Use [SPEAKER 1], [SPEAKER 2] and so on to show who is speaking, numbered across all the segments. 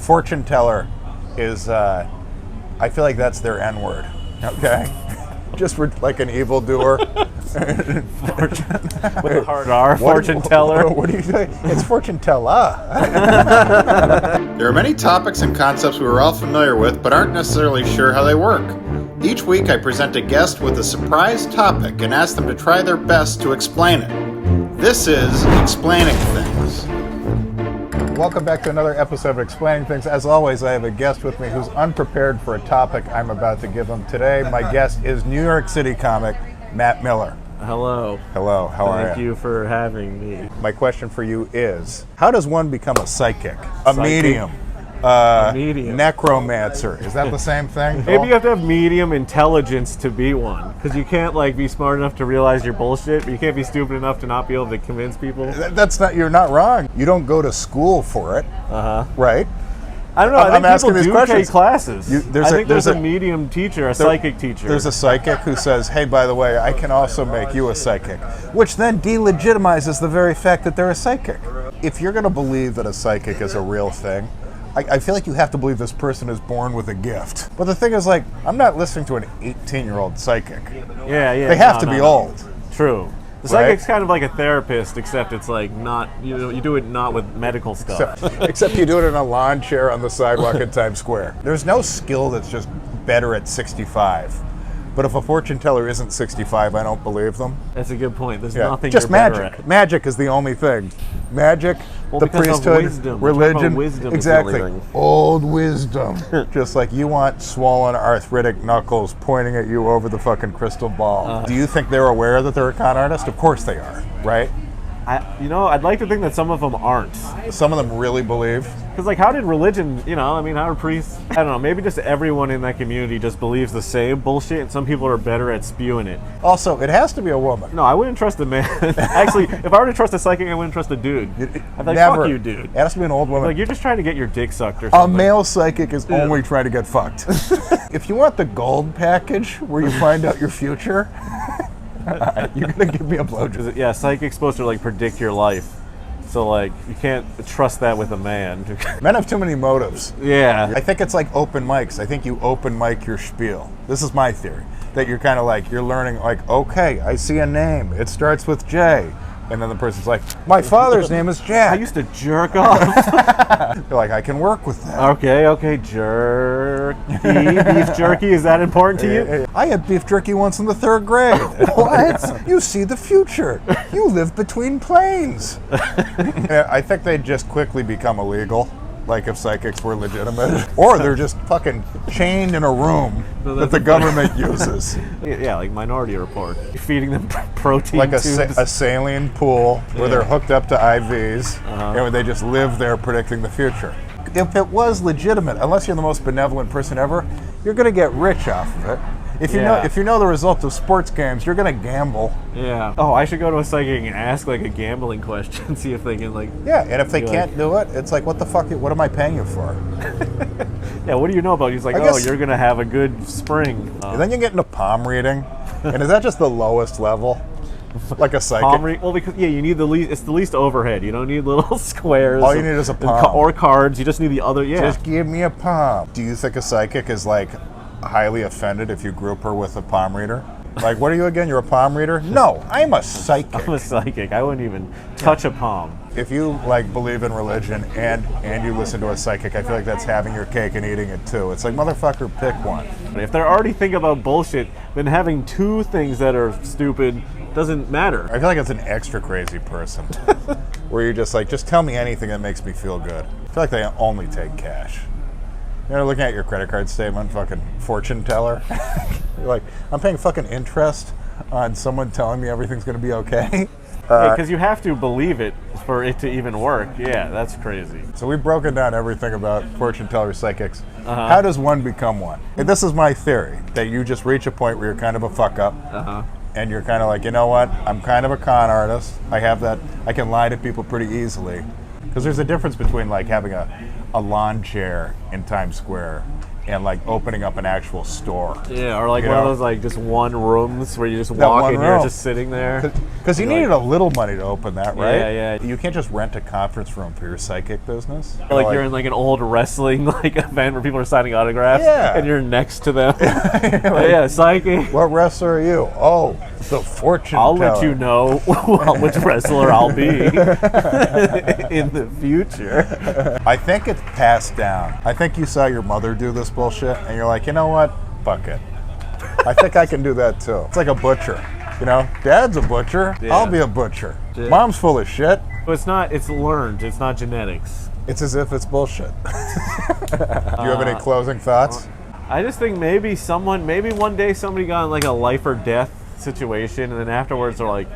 [SPEAKER 1] fortune teller is, I feel like that's their N-word, okay? Just for like an evildoer.
[SPEAKER 2] With a hard R, fortune teller.
[SPEAKER 1] What do you say? It's fortune teller. There are many topics and concepts we are all familiar with, but aren't necessarily sure how they work. Each week I present a guest with a surprise topic and ask them to try their best to explain it. This is Explaining Things. Welcome back to another episode of Explaining Things. As always, I have a guest with me who's unprepared for a topic I'm about to give him today. My guest is New York City comic Matt Miller.
[SPEAKER 2] Hello.
[SPEAKER 1] Hello, how are you?
[SPEAKER 2] Thank you for having me.
[SPEAKER 1] My question for you is, how does one become a psychic? A medium?
[SPEAKER 2] Medium.
[SPEAKER 1] Necromancer. Is that the same thing?
[SPEAKER 2] Maybe you have to have medium intelligence to be one. Because you can't be smart enough to realize your bullshit, but you can't be stupid enough to not be able to convince people.
[SPEAKER 1] You're not wrong. You don't go to school for it. Right?
[SPEAKER 2] I don't know.
[SPEAKER 1] I'm
[SPEAKER 2] I think
[SPEAKER 1] asking these
[SPEAKER 2] people do
[SPEAKER 1] questions.
[SPEAKER 2] take classes. There's a medium teacher, a psychic teacher.
[SPEAKER 1] There's a psychic who says, hey, by the way, I can also make you a psychic, which then delegitimizes the very fact that they're a psychic. If you're going to believe that a psychic is a real thing, I feel like you have to believe this person is born with a gift. But the thing is, I'm not listening to an 18-year-old psychic.
[SPEAKER 2] Yeah.
[SPEAKER 1] They have to be old.
[SPEAKER 2] True. The psychic's kind of like a therapist, except it's not, you do it not with medical stuff.
[SPEAKER 1] Except you do it in a lawn chair on the sidewalk in Times Square. There's no skill that's just better at 65. But if a fortune teller isn't 65, I don't believe them.
[SPEAKER 2] That's a good point. There's nothing
[SPEAKER 1] just
[SPEAKER 2] you're
[SPEAKER 1] magic.
[SPEAKER 2] better at.
[SPEAKER 1] Magic is the only thing. Magic, the priesthood, religion,
[SPEAKER 2] wisdom
[SPEAKER 1] exactly.
[SPEAKER 2] Is the only thing.
[SPEAKER 1] Old wisdom. Just like you want swollen arthritic knuckles pointing at you over the fucking crystal ball. Do you think they're aware that they're a con artist? Of course they are, right?
[SPEAKER 2] I'd like to think that some of them aren't.
[SPEAKER 1] Some of them really believe.
[SPEAKER 2] Because, how did religion, how do priests, I don't know, maybe just everyone in that community just believes the same bullshit, and some people are better at spewing it.
[SPEAKER 1] Also, it has to be a woman.
[SPEAKER 2] No, I wouldn't trust a man. Actually, if I were to trust a psychic, I wouldn't trust a dude. I'd be like, fuck you, dude.
[SPEAKER 1] It has to be an old woman.
[SPEAKER 2] You're just trying to get your dick sucked or something.
[SPEAKER 1] A male psychic is only trying to get fucked. If you want the gold package, where you find out your future... you're gonna give me a blowjob.
[SPEAKER 2] Yeah, psychic's supposed to predict your life, so you can't trust that with a man.
[SPEAKER 1] Men have too many motives.
[SPEAKER 2] Yeah,
[SPEAKER 1] I think it's like open mics. I think you open mic your spiel. This is my theory, that you're kind of you're learning okay, I see a name. It starts with J. And then the person's like, my father's name is Jack.
[SPEAKER 2] I used to jerk off.
[SPEAKER 1] You're like, I can work with that.
[SPEAKER 2] Okay, jerky, beef jerky, is that important to you?
[SPEAKER 1] I had beef jerky once in the 3rd grade. What? You see the future. You live between planes. I think they'd just quickly become illegal. If psychics were legitimate. Or they're just fucking chained in a room that the government uses.
[SPEAKER 2] Yeah, like Minority Report. You're feeding them protein
[SPEAKER 1] like
[SPEAKER 2] tubes.
[SPEAKER 1] A saline pool where they're hooked up to IVs and they just live there predicting the future. If it was legitimate, unless you're the most benevolent person ever, you're going to get rich off of it. If you know the result of sports games, you're going to gamble.
[SPEAKER 2] Yeah. Oh, I should go to a psychic and ask a gambling question, see if they can
[SPEAKER 1] Yeah, and if they can't do it, it's what the fuck? What am I paying you for?
[SPEAKER 2] Yeah, what do you know about? He's you're going to have a good spring.
[SPEAKER 1] And then you get into palm reading, and is that just the lowest level? Like a psychic?
[SPEAKER 2] Well, because you need it's the least overhead. You don't need little squares.
[SPEAKER 1] All you need is a palm.
[SPEAKER 2] Or cards. You just need the other. Yeah.
[SPEAKER 1] Just give me a palm. Do you think a psychic is highly offended if you group her with a palm reader? What are you again? You're a palm reader? No, I'm a psychic.
[SPEAKER 2] I'm a psychic. I wouldn't even touch a palm.
[SPEAKER 1] If you believe in religion and you listen to a psychic, I feel like that's having your cake and eating it too. It's motherfucker, pick one.
[SPEAKER 2] If they're already thinking about bullshit, then having two things that are stupid doesn't matter.
[SPEAKER 1] I feel like it's an extra crazy person. Where you're just tell me anything that makes me feel good. I feel like they only take cash. You're looking at your credit card statement, fucking fortune teller. You're like, I'm paying fucking interest on someone telling me everything's going to be okay.
[SPEAKER 2] Because you have to believe it for it to even work. Yeah, that's crazy.
[SPEAKER 1] So we've broken down everything about fortune teller psychics. How does one become one? And this is my theory, that you just reach a point where you're kind of a fuck up. And you're kind of you know what? I'm kind of a con artist. I have that. I can lie to people pretty easily. Because there's a difference between having a lawn chair in Times Square and like opening up an actual store.
[SPEAKER 2] Yeah, or like
[SPEAKER 1] You
[SPEAKER 2] one of
[SPEAKER 1] know?
[SPEAKER 2] those like just one rooms where you just
[SPEAKER 1] That
[SPEAKER 2] walk
[SPEAKER 1] one
[SPEAKER 2] and you're
[SPEAKER 1] room.
[SPEAKER 2] just sitting there.
[SPEAKER 1] Because you needed a little money to open that, right?
[SPEAKER 2] Yeah, yeah.
[SPEAKER 1] You can't just rent a conference room for your psychic business.
[SPEAKER 2] Like you're in like an old wrestling like event where people are signing autographs,
[SPEAKER 1] Yeah.
[SPEAKER 2] and you're next to them. Yeah, psychic.
[SPEAKER 1] What wrestler are you? Oh, the fortune
[SPEAKER 2] I'll
[SPEAKER 1] teller.
[SPEAKER 2] let you know which wrestler I'll be in the future.
[SPEAKER 1] I think it's passed down. I think you saw your mother do this bullshit, and you're like, you know what? Fuck it. I think I can do that too. It's like a butcher. You know, Dad's a butcher.
[SPEAKER 2] Yeah.
[SPEAKER 1] I'll be a butcher.
[SPEAKER 2] Yeah.
[SPEAKER 1] Mom's full of shit.
[SPEAKER 2] It's not. It's learned. It's not genetics.
[SPEAKER 1] It's as if it's bullshit. Do you have any closing thoughts?
[SPEAKER 2] I just think maybe one day somebody got in like a life or death situation, and then afterwards they're like,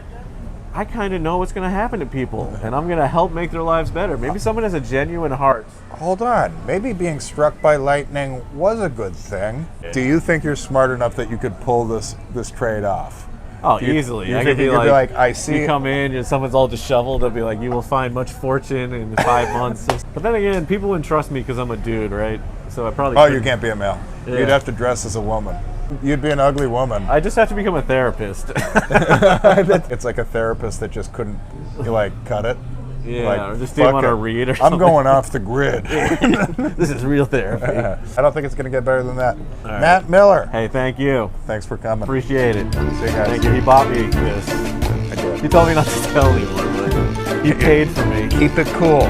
[SPEAKER 2] I kind of know what's going to happen to people, and I'm going to help make their lives better. Maybe someone has a genuine heart.
[SPEAKER 1] Hold on. Maybe being struck by lightning was a good thing. Do you think you're smart enough that you could pull this trade off?
[SPEAKER 2] Oh,
[SPEAKER 1] You-
[SPEAKER 2] easily.
[SPEAKER 1] you
[SPEAKER 2] I
[SPEAKER 1] think
[SPEAKER 2] could
[SPEAKER 1] you
[SPEAKER 2] be
[SPEAKER 1] could be
[SPEAKER 2] like,
[SPEAKER 1] like, I see-
[SPEAKER 2] You come in, and someone's all disheveled. They'll be like, you will find much fortune in 5 months. But then again, people wouldn't trust me because I'm a dude, right? So I probably.
[SPEAKER 1] Oh,
[SPEAKER 2] couldn't.
[SPEAKER 1] you can't be a male.
[SPEAKER 2] Yeah.
[SPEAKER 1] You'd have to dress as a woman. You'd be an ugly woman.
[SPEAKER 2] I just have to become a therapist.
[SPEAKER 1] It's like a therapist that just couldn't, cut it.
[SPEAKER 2] Yeah,
[SPEAKER 1] Like,
[SPEAKER 2] or just didn't
[SPEAKER 1] fuck
[SPEAKER 2] want to
[SPEAKER 1] it.
[SPEAKER 2] read or
[SPEAKER 1] I'm
[SPEAKER 2] something.
[SPEAKER 1] going off the grid.
[SPEAKER 2] This is real therapy.
[SPEAKER 1] I don't think it's going to get better than that.
[SPEAKER 2] right.
[SPEAKER 1] Matt Miller,
[SPEAKER 2] Hey, thank you.
[SPEAKER 1] thanks for coming.
[SPEAKER 2] Appreciate it.
[SPEAKER 1] See you guys.
[SPEAKER 2] Thank you. He bought me this.
[SPEAKER 1] I did.
[SPEAKER 2] He told me not to tell anyone, but he paid for me.
[SPEAKER 1] Keep it cool.